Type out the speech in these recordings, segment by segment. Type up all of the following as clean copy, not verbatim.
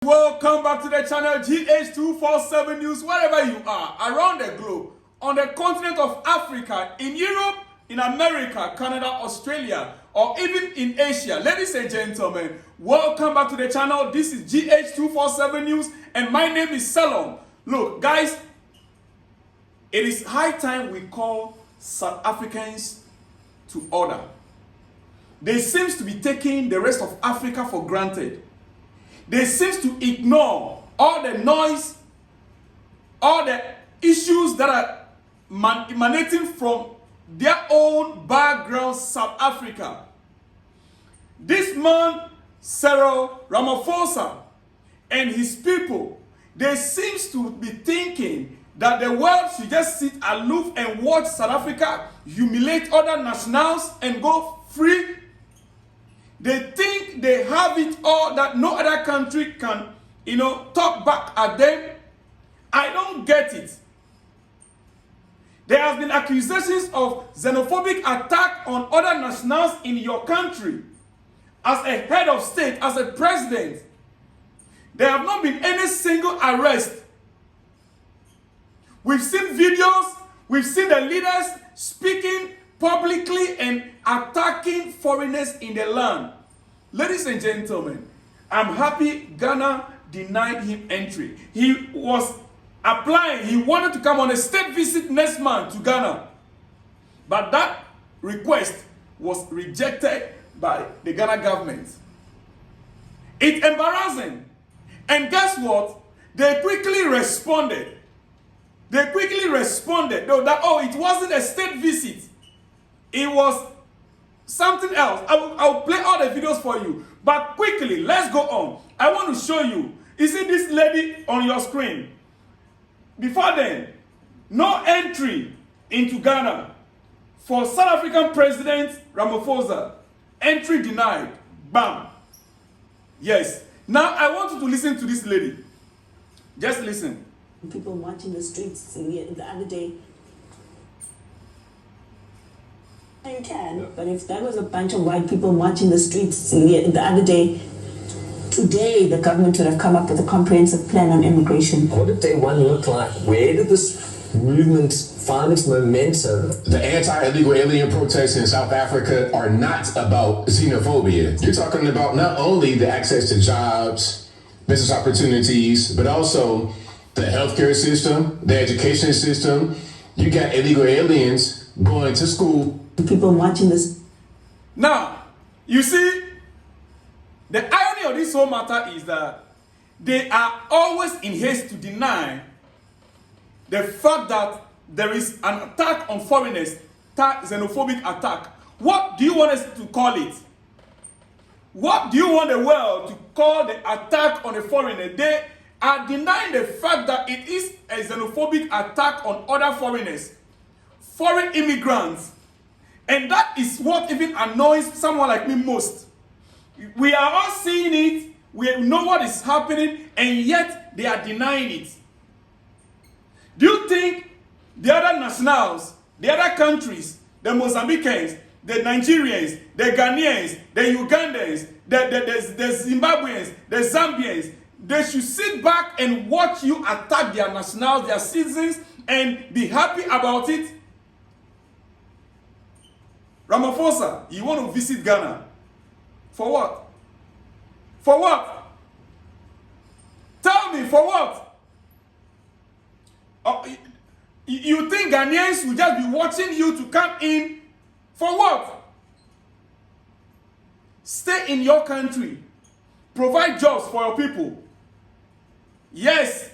Welcome back to the channel GH247 News, wherever you are around the globe, on the continent of Africa, in Europe, in America, Canada, Australia, or even in Asia. Ladies and gentlemen, welcome back to the channel. This is GH247 News, and my name is Salom. Look, guys, it is high time we call South Africans to order. They seem to be taking the rest of Africa for granted. They seem to ignore all the noise, all the issues that are emanating from their own background, South Africa. This man, Cyril Ramaphosa, and his people, they seem to be thinking that the world should just sit aloof and watch South Africa humiliate other nationals and go free. They think they have it all, that no other country can, talk back at them. I don't get it. There have been accusations of xenophobic attack on other nationals in your country. As a head of state, as a president, there have not been any single arrest. We've seen videos, we've seen the leaders speaking publicly and attacking foreigners in the land. Ladies and gentlemen, I'm happy Ghana denied him entry. He was applying, he wanted to come on a state visit next month to Ghana. But that request was rejected by the Ghana government. It's embarrassing. And guess what? They quickly responded. Though that, it wasn't a state visit. It was something else. I'll play all the videos for you. But quickly, let's go on. I want to show you. You see this lady on your screen? Before then, no entry into Ghana for South African President Ramaphosa. Entry denied. Bam. Yes. Now I want you to listen to this lady. Just listen. People marching the streets the other day. I can, but if that was a bunch of white people marching the streets the other day, today the government would have come up with a comprehensive plan on immigration. What did day one look like? Where did this movement find its momentum? The anti-illegal alien protests in South Africa are not about xenophobia. You're talking about not only the access to jobs, business opportunities, but also the healthcare system, the education system. You got illegal aliens going to school. People marching this. Now, you see, the irony of this whole matter is that they are always in haste to deny the fact that there is an attack on foreigners, xenophobic attack. What do you want us to call it? What do you want the world to call the attack on a foreigner? They are denying the fact that it is a xenophobic attack on other foreigners, foreign immigrants. And that is what even annoys someone like me most. We are all seeing it, we know what is happening, and yet they are denying it. Do you think the other nationals, the other countries, the Mozambicans, the Nigerians, the Ghanaians, the Ugandans, the Zimbabweans, the Zambians, they should sit back and watch you attack their nationals, their citizens, and be happy about it? Ramaphosa, you want to visit Ghana. For what? For what? Tell me, for what? You think Ghanaians will just be watching you to come in? For what? Stay in your country. Provide jobs for your people. Yes.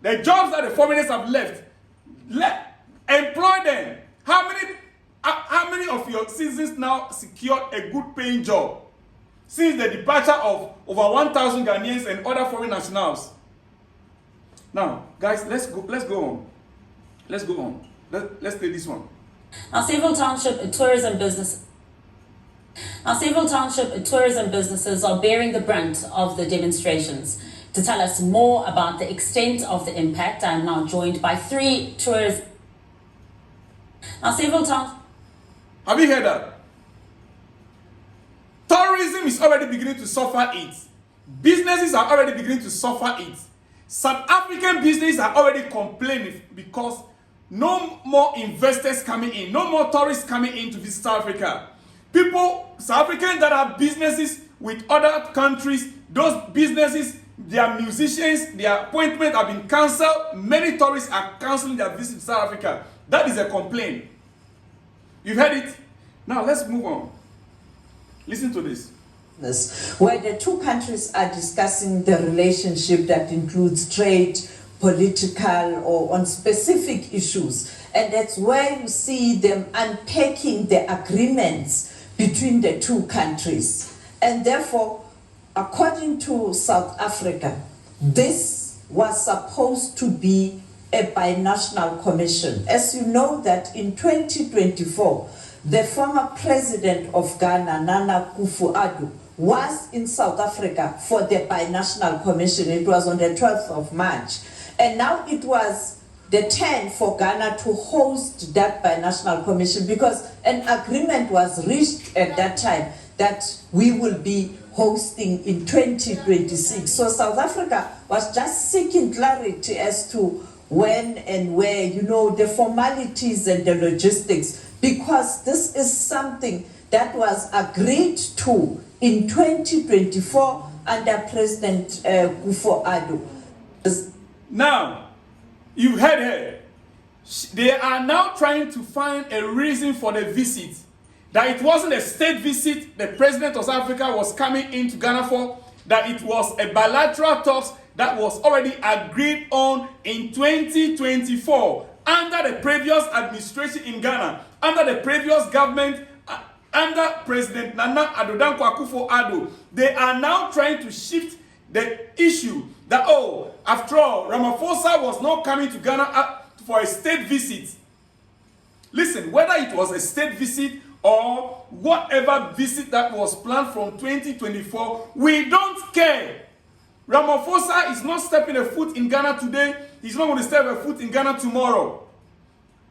The jobs that the foreigners have left, employ them. How many of your citizens now secured a good paying job since the departure of over 1,000 Ghanaians and other foreign nationals? Now, guys, let's go on. Let's take this one. Now, several township tourism businesses are bearing the brunt of the demonstrations. To tell us more about the extent of the impact, I am now joined by three tourists. Now, several towns. Have you heard that? Tourism is already beginning to suffer it. Businesses are already beginning to suffer it. South African businesses are already complaining because no more investors coming in, no more tourists coming in to visit South Africa. People, South Africans that have businesses with other countries, those businesses, their musicians, their appointments have been cancelled. Many tourists are cancelling their visit to South Africa. That is a complaint. You've heard it? Now let's move on. Listen to this. Where the two countries are discussing the relationship that includes trade, political, or on specific issues. And that's where you see them unpacking the agreements between the two countries. And therefore, according to South Africa, this was supposed to be a binational commission. As you know that in 2024, the former president of Ghana, Nana Akufo-Addo, was in South Africa for the binational commission. It was on the 12th of March. And now it was the turn for Ghana to host that binational commission because an agreement was reached at that time that we will be hosting in 2026. So South Africa was just seeking clarity as to when and where, you know, the formalities and the logistics, because this is something that was agreed to in 2024 under President Akufo-Addo. Now, you heard her. They are now trying to find a reason for the visit. That it wasn't a state visit the president of South Africa was coming into Ghana for, that it was a bilateral talks that was already agreed on in 2024 under the previous administration in Ghana, under the previous government, under President Nana Akufo-Addo. They are now trying to shift the issue that, oh, after all, Ramaphosa was not coming to Ghana for a state visit. Listen, whether it was a state visit or whatever visit that was planned from 2024, we don't care. Ramaphosa is not stepping a foot in Ghana today. He's not going to step a foot in Ghana tomorrow.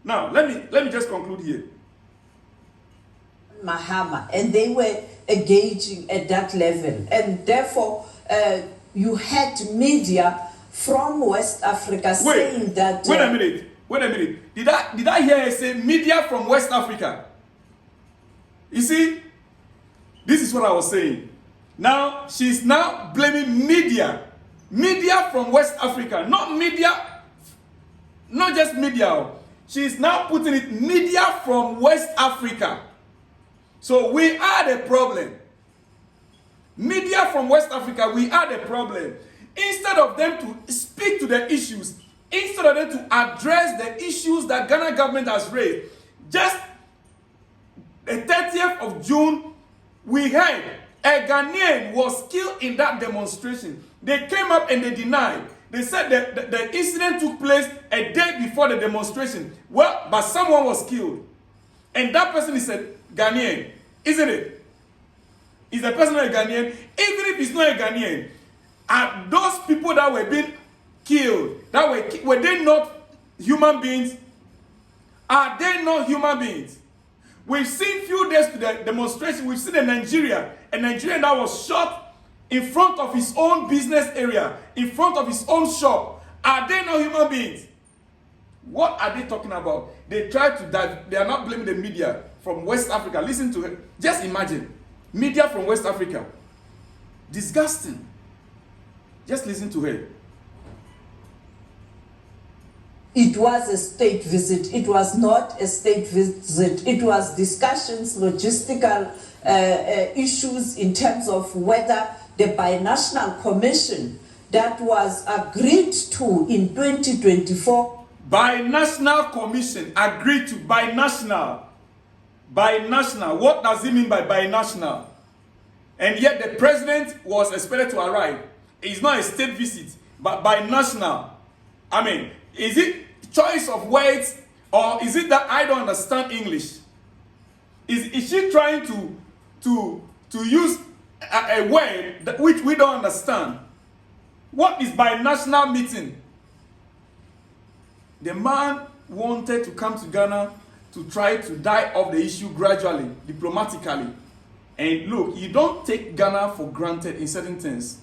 Now, let me just conclude here. Mahama, and they were engaging at that level, and therefore you had media from West Africa saying that. Wait a minute. Did I hear her say media from West Africa? You see, this is what I was saying. Now she's now blaming media from West Africa, not just media. She's now putting it media from West Africa. So we are the problem. Media from West Africa, we are the problem. Instead of them to speak to the issues, instead of them to address the issues that Ghana government has raised, just the 30th of June, we heard a Ghanaian was killed in that demonstration. They came up and they denied. They said that the incident took place a day before the demonstration. Well, but someone was killed. And that person is a Ghanaian, isn't it? Is the person a Ghanaian? Even if he's not a Ghanaian, are those people that were being killed, were they not human beings? Are they not human beings? We've seen few days to the demonstration, we've seen a Nigerian that was shot in front of his own business area, in front of his own shop. Are they not human beings? What are they talking about? They try to dive. They are not blaming the media from West Africa. Listen to it. Just imagine. Media from West Africa. Disgusting. Just listen to her. It was a state visit. It was not a state visit. It was discussions, logistical issues in terms of whether the binational commission that was agreed to in 2024. Binational commission agreed to binational. Binational. What does it mean by binational? And yet the president was expected to arrive. It's not a state visit, but binational. I mean, is it choice of words, or is it that I don't understand English? Is she trying to use a word that which we don't understand? What is binational meeting? The man wanted to come to Ghana to try to die off the issue gradually, diplomatically. And look, you don't take Ghana for granted in certain things.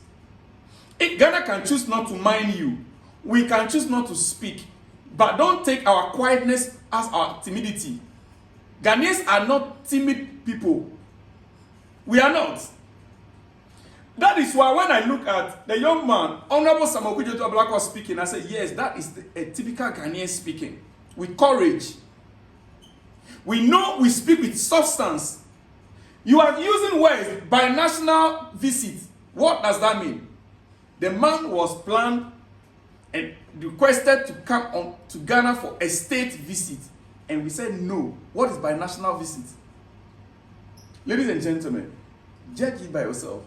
Ghana can choose not to mind you. We can choose not to speak. But don't take our quietness as our timidity. Ghanaians are not timid people. We are not. That is why when I look at the young man, Honorable Samuel Okudzeto Black was speaking, I said, yes, that is a typical Ghanaian speaking. With courage. We know we speak with substance. You are using words binational visit. What does that mean? The man was planned and requested to come on to Ghana for a state visit. And we said no. What is binational visit? Ladies and gentlemen, judge it by yourself.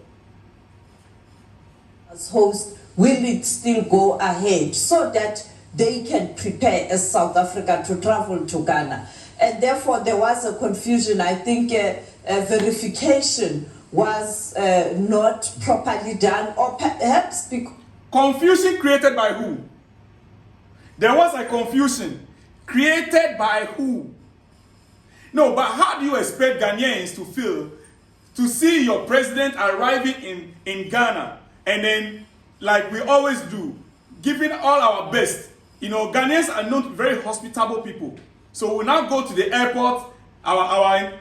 As host, will it still go ahead so that they can prepare as South Africa to travel to Ghana? And therefore there was a confusion. I think a verification was not properly done, or perhaps confusion created by who? There was a confusion created by who? No, but how do you expect Ghanaians to feel to see your president arriving in Ghana and then, like we always do, giving all our best? You know, Ghanaians are known to be very hospitable people. So we now go to the airport, our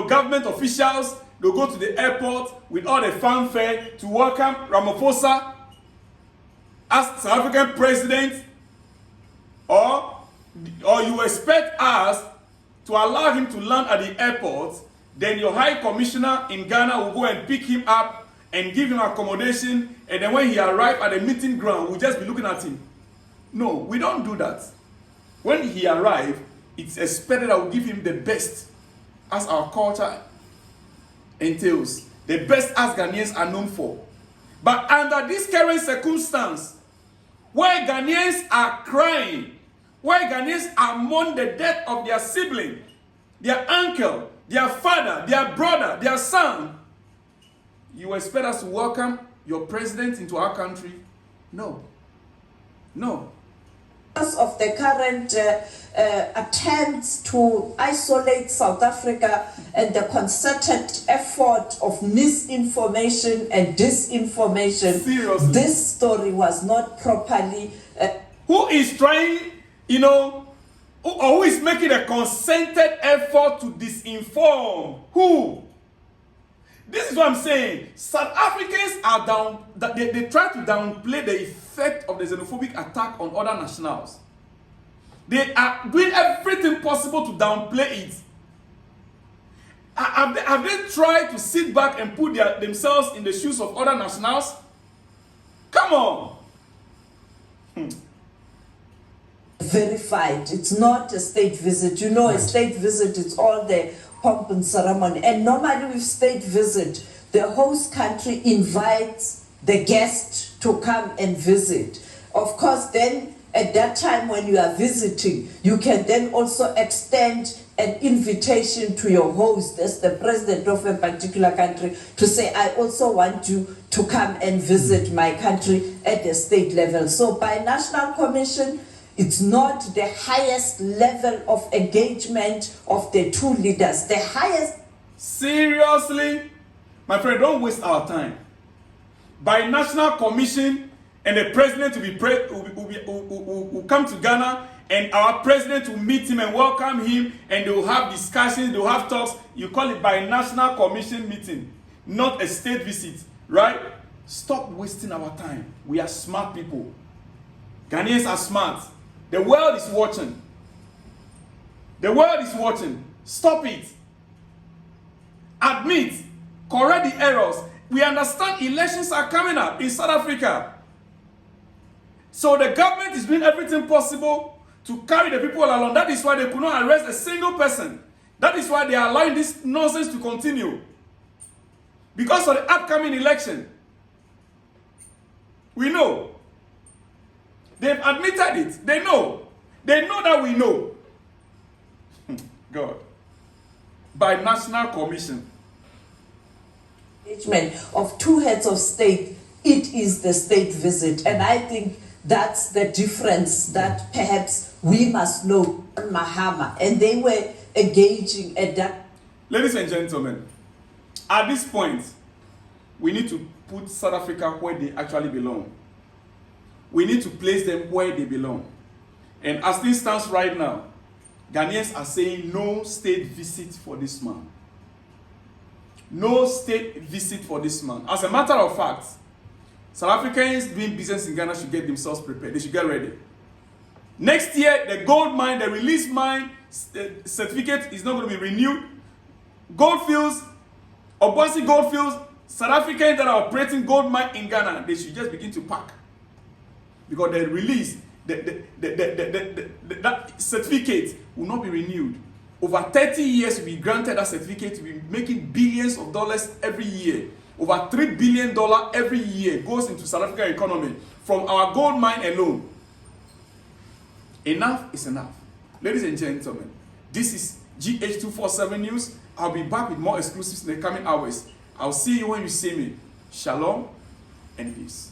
government officials, they'll go to the airport with all the fanfare to welcome Ramaphosa as South African president, or you expect us to allow him to land at the airport, then your high commissioner in Ghana will go and pick him up and give him accommodation, and then when he arrives at the meeting ground, we'll just be looking at him. No, we don't do that. When he arrives, it's expected that we'll give him the best, as our culture entails. The best as Ghanaians are known for. But under this current circumstance, where Ghanaians are crying, where Ghanaians are mourning the death of their sibling, their uncle, their father, their brother, their son, you expect us to welcome your president into our country? No. No. Because of the current attempts to isolate South Africa and the concerted effort of misinformation and disinformation, seriously, this story was not properly... Who is trying, who is making a concerted effort to disinform? Who? This is what I'm saying. South Africans are down, they try to downplay the effect of the xenophobic attack on other nationals. They are doing everything possible to downplay it. Have they tried to sit back and put themselves in the shoes of other nationals? Come on. Verified. It's not a state visit. A state visit is all the pomp and ceremony. And normally with state visit, the host country invites the guest to come and visit. Of course, then at that time when you are visiting, you can then also extend an invitation to your host as the president of a particular country to say, I also want you to come and visit my country at the state level. So by National Commission, it's not the highest level of engagement of the two leaders. The highest... Seriously? My friend, don't waste our time. By National Commission, and the president will come to Ghana, and our president will meet him and welcome him, and they will have discussions, they will have talks. You call it by National Commission meeting, not a state visit, right? Stop wasting our time. We are smart people. Ghanaians are smart. The world is watching. The world is watching. Stop it. Admit. Correct the errors. We understand elections are coming up in South Africa. So the government is doing everything possible to carry the people along. That is why they could not arrest a single person. That is why they are allowing this nonsense to continue. Because of the upcoming election. We know. They've admitted it. They know. They know that we know. God. By National Commission. Engagement of two heads of state, it is the state visit. And I think that's the difference that perhaps we must know. Mahama. And they were engaging at that. Ladies and gentlemen, at this point, we need to put South Africa where they actually belong. we need to place them where they belong. And as things stands right now, Ghanaians are saying no state visit for this man. No state visit for this man. As a matter of fact, South Africans doing business in Ghana should get themselves prepared. They should get ready. Next year, the gold mine, the release mine certificate is not going to be renewed. Goldfields, Obuasi Goldfields, South Africans that are operating gold mine in Ghana, they should just begin to pack. Because the release, that certificate will not be renewed. Over 30 years, we granted that certificate to be making billions of dollars every year. Over $3 billion every year goes into South African economy from our gold mine alone. Enough is enough. Ladies and gentlemen, this is GH247 News. I'll be back with more exclusives in the coming hours. I'll see you when you see me. Shalom and peace.